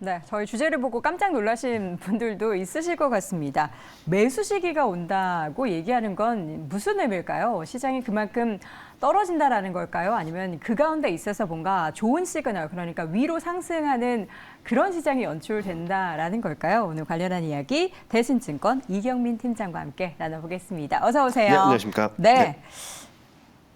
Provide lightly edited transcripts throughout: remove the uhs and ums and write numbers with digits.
네, 저희 주제를 보고 깜짝 놀라신 분들도 있으실 것 같습니다. 매수 시기가 온다고 얘기하는 건 무슨 의미일까요? 시장이 그만큼 떨어진다라는 걸까요? 아니면 그 가운데 있어서 뭔가 좋은 시그널, 그러니까 위로 상승하는 그런 시장이 연출된다라는 걸까요? 오늘 관련한 이야기 대신증권 이경민 팀장과 함께 나눠보겠습니다. 어서 오세요. 네, 안녕하십니까. 네.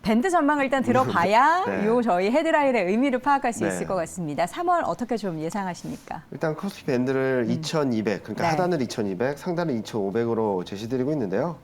밴드 전망을 일단 들어봐야 네. 요 저희 헤드라인의 의미를 파악할 수 네. 있을 것 같습니다. 3월 어떻게 좀 예상하십니까? 일단 코스피 밴드를 2,200, 그러니까 네. 하단을 2,200, 상단을 2,500으로 제시드리고 있는데요.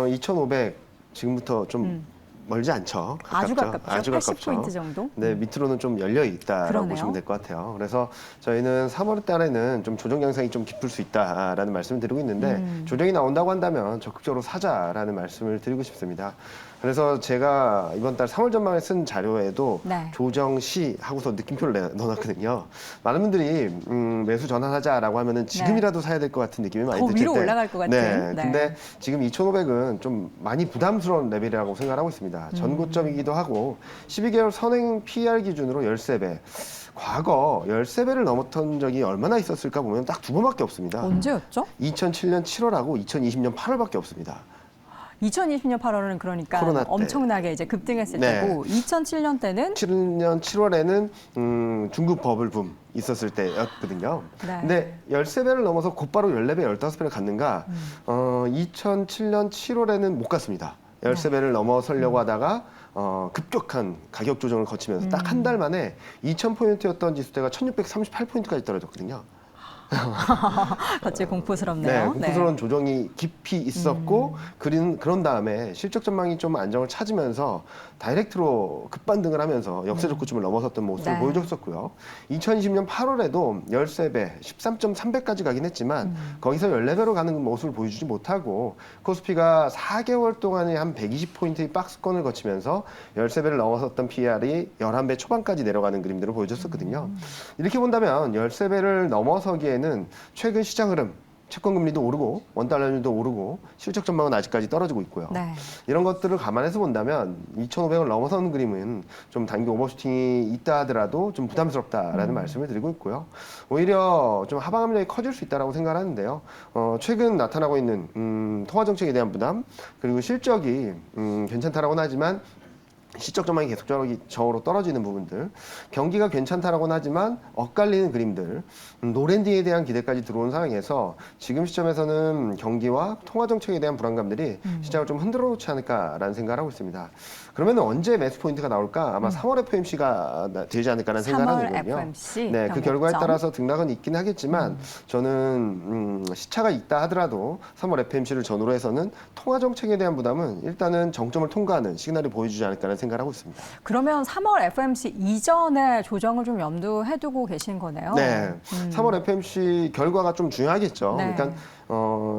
2,500 지금부터 좀 멀지 않죠. 아주 가깝죠. 아주 가깝죠. 80포인트 정도? 네, 밑으로는 좀 열려 있다라고 그러네요. 보시면 될 것 같아요. 그래서 저희는 3월 달에는 좀 조정 양상이 좀 깊을 수 있다라는 말씀을 드리고 있는데 조정이 나온다고 한다면 적극적으로 사자라는 말씀을 드리고 싶습니다. 그래서 제가 이번 달 3월 전망에 쓴 자료에도 네. 조정 시 하고서 느낌표를 넣어놨거든요. 많은 분들이 매수 전환하자라고 하면은 지금이라도 사야 될 것 같은 느낌이 많이 더 드실 때. 위로 올라갈 것 같은. 네. 네. 근데 지금 2,500은 좀 많이 부담스러운 레벨이라고 생각하고 있습니다. 전고점이기도 하고 12개월 선행 PER 기준으로 13배. 과거 13배를 넘었던 적이 얼마나 있었을까 보면 딱 두 번밖에 없습니다. 언제였죠? 2007년 7월하고 2020년 8월밖에 없습니다. 2020년 8월은 그러니까 코로나 때. 엄청나게 이제 급등했을 네. 때고 2007년 때는 7년 7월에는 중국 버블붐 있었을 때였거든요. 네. 근데 13배를 넘어서 곧바로 14배, 15배를 갔는가 2007년 7월에는 못 갔습니다. 13배를 넘어서려고 하다가 급격한 가격 조정을 거치면서 딱 한 달 만에 2000포인트였던 지수대가 1638포인트까지 떨어졌거든요. 갑자기 공포스럽네요. 네, 공포스러운 조정이 깊이 있었고 그런 다음에 실적 전망이 좀 안정을 찾으면서 다이렉트로 급반등을 하면서 역세적 고점을 넘어섰던 모습을 네. 보여줬었고요. 2020년 8월에도 13배, 13.3배까지 가긴 했지만 거기서 14배로 가는 모습을 보여주지 못하고 코스피가 4개월 동안에 한 120포인트의 박스권을 거치면서 13배를 넘어섰던 PER이 11배 초반까지 내려가는 그림들을 보여줬었거든요. 이렇게 본다면 13배를 넘어서기에는 최근 시장 흐름, 채권 금리도 오르고 원달러율도 오르고 실적 전망은 아직까지 떨어지고 있고요. 네. 이런 것들을 감안해서 본다면 2,500을 넘어서는 그림은 좀 단기 오버슈팅이 있다 하더라도 좀 부담스럽다라는 말씀을 드리고 있고요. 오히려 좀 하방 압력이 커질 수 있다라고 생각하는데요. 최근 나타나고 있는 통화 정책에 대한 부담 그리고 실적이 괜찮다라고는 하지만 시적 전망이 계속적으로 떨어지는 부분들, 경기가 괜찮다라고는 하지만 엇갈리는 그림들, 노랜딩에 대한 기대까지 들어온 상황에서 지금 시점에서는 경기와 통화 정책에 대한 불안감들이 시장을 좀 흔들어 놓지 않을까라는 생각을 하고 있습니다. 그러면 언제 매수 포인트가 나올까? 아마 3월 FMC가 되지 않을까라는 생각을 하는 3월 거거든요. FMC 네, 그 결과에 변곡점. 따라서 등락은 있긴 하겠지만 저는 시차가 있다 하더라도 3월 FMC를 전후로 해서는 통화 정책에 대한 부담은 일단은 정점을 통과하는 시그널이 보여주지 않을까라는 생각을 하고 있습니다. 그러면 3월 FMC 이전에 조정을 좀 염두해 두고 계신 거네요. 네, 3월 FMC 결과가 좀 중요하겠죠. 네. 그러니까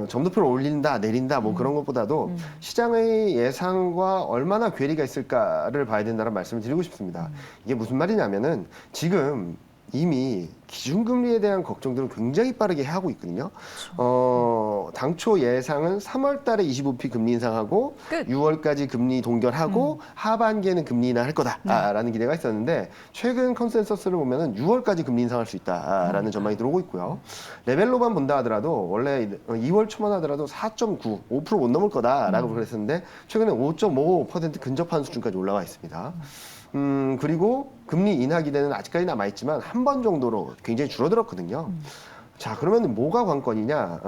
점도표를 올린다, 내린다, 뭐 그런 것보다도 시장의 예상과 얼마나 괴리가 있을까를 봐야 된다는 말씀을 드리고 싶습니다. 이게 무슨 말이냐면은 지금 이미 기준금리에 대한 걱정들은 굉장히 빠르게 하고 있거든요. 당초 예상은 3월 달에 25p 금리 인상하고 끝. 6월까지 금리 동결하고 하반기에는 금리 인하할 거다라는 기대가 있었는데 최근 컨센서스를 보면은 6월까지 금리 인상할 수 있다라는 전망이 들어오고 있고요. 레벨로만 본다 하더라도 원래 2월 초만 하더라도 4.9, 5% 못 넘을 거다라고 그랬었는데 최근에 5.5% 근접한 수준까지 올라와 있습니다. 그리고 금리 인하 기대는 아직까지 남아있지만 한 번 정도로 굉장히 줄어들었거든요. 자, 그러면 뭐가 관건이냐?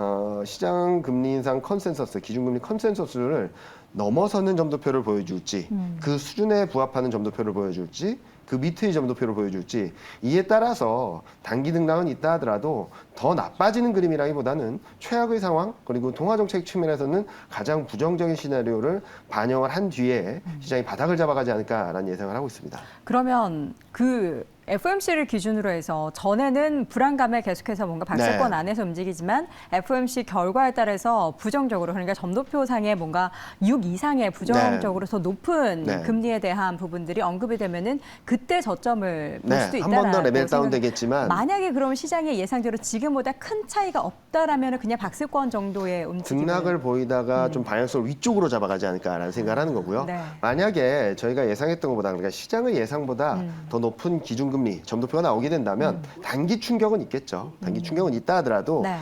시장 금리 인상 컨센서스, 기준금리 컨센서스를 넘어서는 점도표를 보여줄지, 그 수준에 부합하는 점도표를 보여줄지, 그 밑의 점도표를 보여줄지 이에 따라서 단기 등락은 있다 하더라도 더 나빠지는 그림이라기보다는 최악의 상황 그리고 통화정책 측면에서는 가장 부정적인 시나리오를 반영을 한 뒤에 시장이 바닥을 잡아가지 않을까라는 예상을 하고 있습니다. 그러면 그 FOMC를 기준으로 해서 전에는 불안감에 계속해서 뭔가 박스권 네. 안에서 움직이지만 FOMC 결과에 따라서 부정적으로 그러니까 점도표상에 뭔가 6 이상의 부정적으로 더 높은 네. 금리에 대한 부분들이 언급이 되면은 그때 저점을 볼 수도 네, 있다라고 한 번 더 레벨 다운 생각- 되겠지만 만약에 그럼 시장의 예상대로 지금보다 큰 차이가 없다라면 그냥 박스권 정도의 움직임을 등락을 보이다가 좀 방향성을 위쪽으로 잡아가지 않을까라는 생각을 하는 거고요. 네. 만약에 저희가 예상했던 것보다 그러니까 시장의 예상보다 더 높은 기준금리 기준금리 점도표가 나오게 된다면 단기 충격은 있겠죠. 단기 충격은 있다 하더라도 네.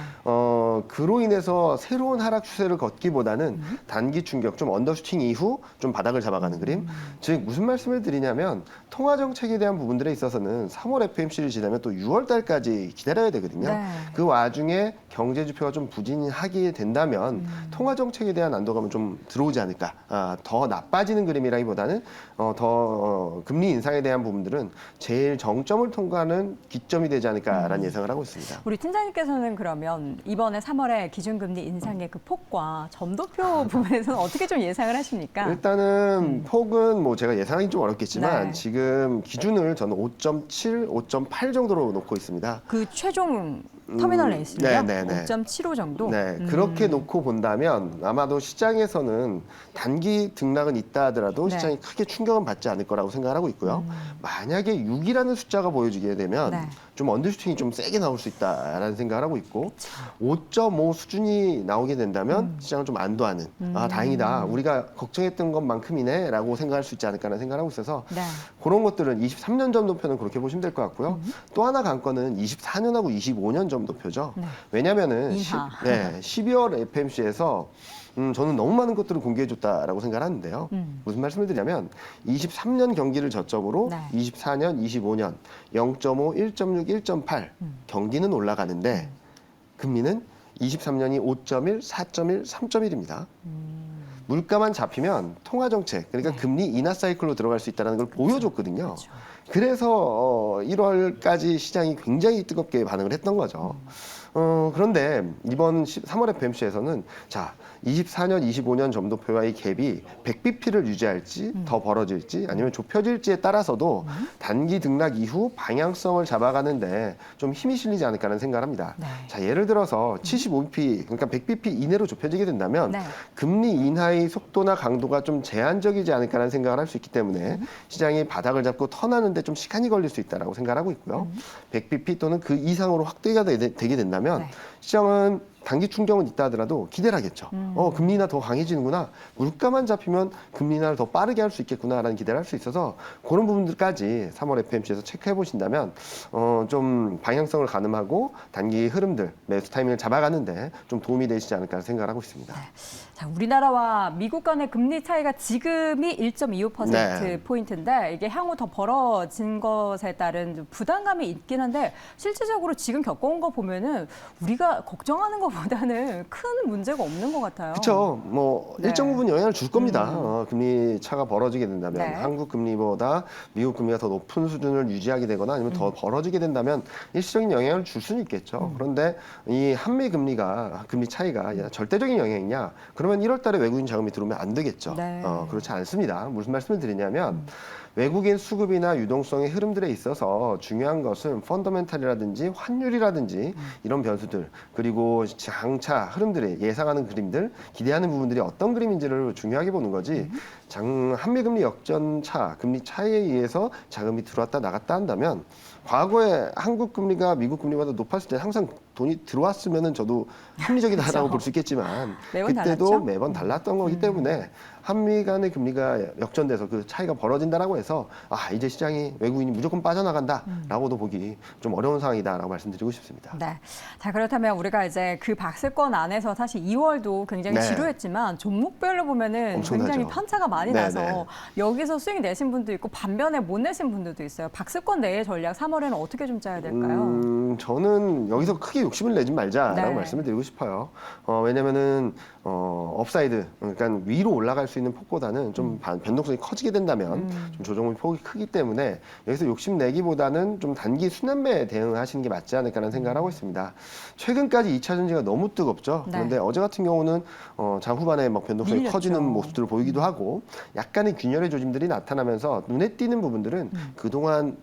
그로 인해서 새로운 하락 추세를 걷기보다는 단기 충격, 좀 언더슈팅 이후 좀 바닥을 잡아가는 그림. 즉 무슨 말씀을 드리냐면 통화 정책에 대한 부분들에 있어서는 3월 FOMC를 지나면 또 6월 달까지 기다려야 되거든요. 네. 그 와중에 경제 지표가 좀 부진하게 된다면 통화 정책에 대한 안도감은 좀 들어오지 않을까. 더 나빠지는 그림이라기보다는 금리 인상에 대한 부분들은 제일 정점을 통과하는 기점이 되지 않을까라는 예상을 하고 있습니다. 우리 팀장님께서는 그러면 이번에 3월에 기준금리 인상의 그 폭과 점도표 부분에서는 어떻게 좀 예상을 하십니까? 일단은 폭은 뭐 제가 예상하기 좀 어렵겠지만 네. 지금 기준을 저는 5.7, 5.8 정도로 놓고 있습니다. 그 최종 터미널 레이스는요? 네. 5.75 정도? 네, 그렇게 놓고 본다면 아마도 시장에서는 단기 등락은 있다 하더라도 네. 시장이 크게 충격은 받지 않을 거라고 생각을 하고 있고요. 만약에 6이라는 숫자가 보여지게 되면 네. 좀 언더슈팅이 좀 세게 나올 수 있다라는 생각을 하고 있고 5.5 수준이 나오게 된다면 시장을 좀 안도하는 다행이다. 우리가 걱정했던 것만큼이네 라고 생각할 수 있지 않을까라는 생각을 하고 있어서 네. 그런 것들은 23년 점도표는 그렇게 보시면 될 것 같고요. 또 하나 관건은 24년하고 25년 점도표죠. 네. 왜냐면은 인하. 12월 FMC에서 저는 너무 많은 것들을 공개해줬다라고 생각을 하는데요. 무슨 말씀을 드리냐면 23년 경기를 저점으로 네. 24년, 25년 0.5, 1.6, 1.8 경기는 올라가는데 금리는 23년이 5.1, 4.1, 3.1입니다. 물가만 잡히면 통화 정책, 그러니까 금리 인하 사이클로 들어갈 수 있다는 걸 보여줬거든요. 그렇죠. 그래서 1월까지 시장이 굉장히 뜨겁게 반응을 했던 거죠. 그런데 이번 3월 FMC에서는 자 24년, 25년 점도표와의 갭이 100bp를 유지할지 더 벌어질지 아니면 좁혀질지에 따라서도 단기 등락 이후 방향성을 잡아가는데 좀 힘이 실리지 않을까라는 생각을 합니다. 네. 자 예를 들어서 75bp, 그러니까 100bp 이내로 좁혀지게 된다면 네. 금리 인하의 속도나 강도가 좀 제한적이지 않을까라는 생각을 할 수 있기 때문에 시장이 바닥을 잡고 턴하는데 좀 시간이 걸릴 수 있다라고 생각을 하고 있고요. 100bp 또는 그 이상으로 확대가 되게 된다면 네. 시장은 단기 충격은 있다 하더라도 기대를 하겠죠. 금리 인하 더 강해지는구나. 물가만 잡히면 금리 인하를 더 빠르게 할 수 있겠구나라는 기대를 할 수 있어서 그런 부분들까지 3월 FMC에서 체크해 보신다면 좀 방향성을 가늠하고 단기 흐름들, 매수 타이밍을 잡아가는데 좀 도움이 되시지 않을까 생각을 하고 있습니다. 자, 우리나라와 미국 간의 금리 차이가 지금이 1.25% 네. 포인트인데 이게 향후 더 벌어진 것에 따른 좀 부담감이 있긴 한데 실질적으로 지금 겪어온 거 보면은 우리가 걱정하는 것보다는 큰 문제가 없는 것 같아요. 그렇죠. 뭐 네. 일정 부분 영향을 줄 겁니다. 금리 차가 벌어지게 된다면 네. 한국 금리보다 미국 금리가 더 높은 수준을 유지하게 되거나 아니면 더 벌어지게 된다면 일시적인 영향을 줄 수는 있겠죠. 그런데 이 한미 금리가 금리 차이가 절대적인 영향이냐? 그러면 1월달에 외국인 자금이 들어오면 안 되겠죠. 네. 그렇지 않습니다. 무슨 말씀을 드리냐면 외국인 수급이나 유동성의 흐름들에 있어서 중요한 것은 펀더멘탈이라든지 환율이라든지 이런 변수들 그리고 장차 흐름들의 예상하는 그림들 기대하는 부분들이 어떤 그림인지를 중요하게 보는 거지 한미금리 역전차 금리 차이에 의해서 자금이 들어왔다 나갔다 한다면 과거에 한국 금리가 미국 금리보다 높았을 때 항상 돈이 들어왔으면은 저도 합리적이다라고 그렇죠. 볼 수 있겠지만 매번 그때도 달랐죠? 매번 달랐던 거기 때문에 한미 간의 금리가 역전돼서 그 차이가 벌어진다라고 해서 이제 시장이 외국인이 무조건 빠져나간다라고도 보기 좀 어려운 상황이다라고 말씀드리고 싶습니다. 네. 자, 그렇다면 우리가 이제 그 박스권 안에서 사실 2월도 굉장히 네. 지루했지만 종목별로 보면은 엄청나죠. 굉장히 편차가 많이 네, 나서 네. 여기서 수익 내신 분도 있고 반면에 못 내신 분들도 있어요. 박스권 내의 전략 3월에는 어떻게 좀 짜야 될까요? 저는 여기서 크게 욕심을 내지 말자라고 네. 말씀을 드리고 싶어요. 왜냐면은 업사이드, 그러니까 위로 올라갈 수 있는 폭보다는 좀 변동성이 커지게 된다면 좀 조정의 폭이 크기 때문에 여기서 욕심 내기보다는 좀 단기 순환매에 대응하시는 게 맞지 않을까라는 생각을 하고 있습니다. 최근까지 2차 전지가 너무 뜨겁죠. 네. 그런데 어제 같은 경우는 장 후반에 막 변동성이 밀렸죠. 커지는 모습들을 보이기도 하고 약간의 균열의 조짐들이 나타나면서 눈에 띄는 부분들은 그동안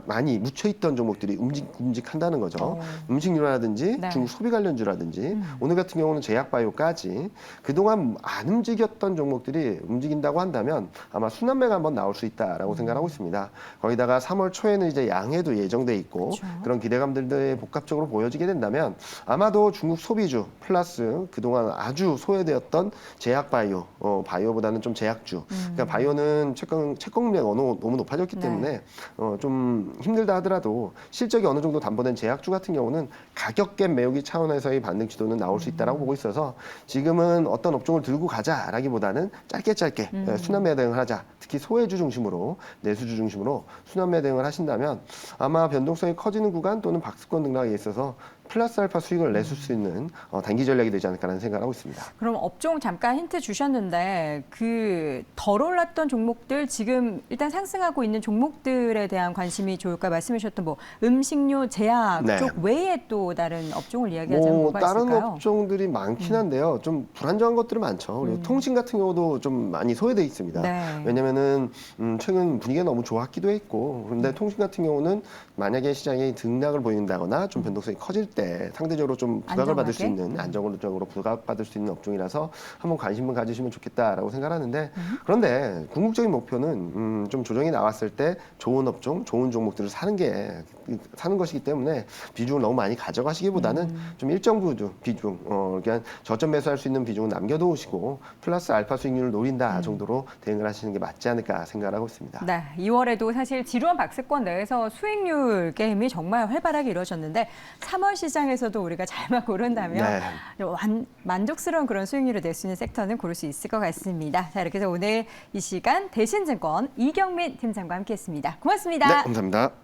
많이 묻혀있던 종목들이 움직한다는 거죠. 음식료라든지 네. 중국 소비 관련주라든지 오늘 같은 경우는 제약바이오까지 그동안 안 움직였던 종목들이 움직인다고 한다면 아마 순환매가 한번 나올 수 있다라고 생각하고 있습니다. 거기다가 3월 초에는 이제 양해도 예정돼 있고 그렇죠. 그런 기대감들이 복합적으로 보여지게 된다면 아마도 중국 소비주 플러스 그동안 아주 소외되었던 제약바이오, 바이오보다는 좀 제약주. 그러니까 바이오는 채권금리가 너무 높아졌기 네. 때문에 좀 좀 힘들다 하더라도 실적이 어느 정도 담보된 제약주 같은 경우는 가격갭 메우기 차원에서의 반등 지도는 나올 수 있다라고 보고 있어서 지금은 어떤 업종을 들고 가자라기보다는 짧게 순환 매대응을 하자. 특히 소외주 중심으로 내수주 중심으로 순환 매대응을 하신다면 아마 변동성이 커지는 구간 또는 박스권 등락에 있어서 플러스 알파 수익을 내줄 수 있는 단기 전략이 되지 않을까라는 생각을 하고 있습니다. 그럼 업종 잠깐 힌트 주셨는데 그 덜 올랐던 종목들 지금 일단 상승하고 있는 종목들에 대한 관심이 좋을까 말씀해 주셨던 뭐 음식료, 제약 네. 쪽 외에 또 다른 업종을 이야기하자면 뭐가 다른 있을까요? 업종들이 많긴 한데요. 좀 불안정한 것들은 많죠. 그리고 통신 같은 경우도 좀 많이 소외돼 있습니다. 네. 왜냐면은 최근 분위기가 너무 좋았기도 했고 그런데 통신 같은 경우는 만약에 시장이 등락을 보인다거나 좀 변동성이 커질 때 상대적으로 좀 부각을 받을 수 안정하게? 있는 안정적으로 부각받을 수 있는 업종이라서 한번 관심을 가지시면 좋겠다라고 생각하는데 그런데 궁극적인 목표는 좀 조정이 나왔을 때 좋은 업종, 좋은 종목들을 사는 것이기 때문에 비중을 너무 많이 가져가시기보다는 좀 일정 비중, 그냥 저점 매수할 수 있는 비중은 남겨두시고 플러스 알파 수익률을 노린다 정도로 대응을 하시는 게 맞지 않을까 생각을 하고 있습니다. 네, 2월에도 사실 지루한 박스권 내에서 수익률 게임이 정말 활발하게 이루어졌는데 3월 시장에서도 우리가 잘만 고른다면 만족스러운 그런 수익률을 낼 수 있는 섹터는 고를 수 있을 것 같습니다. 자, 이렇게 해서 오늘 이 시간 대신증권 이경민 팀장과 함께했습니다. 고맙습니다. 네, 감사합니다.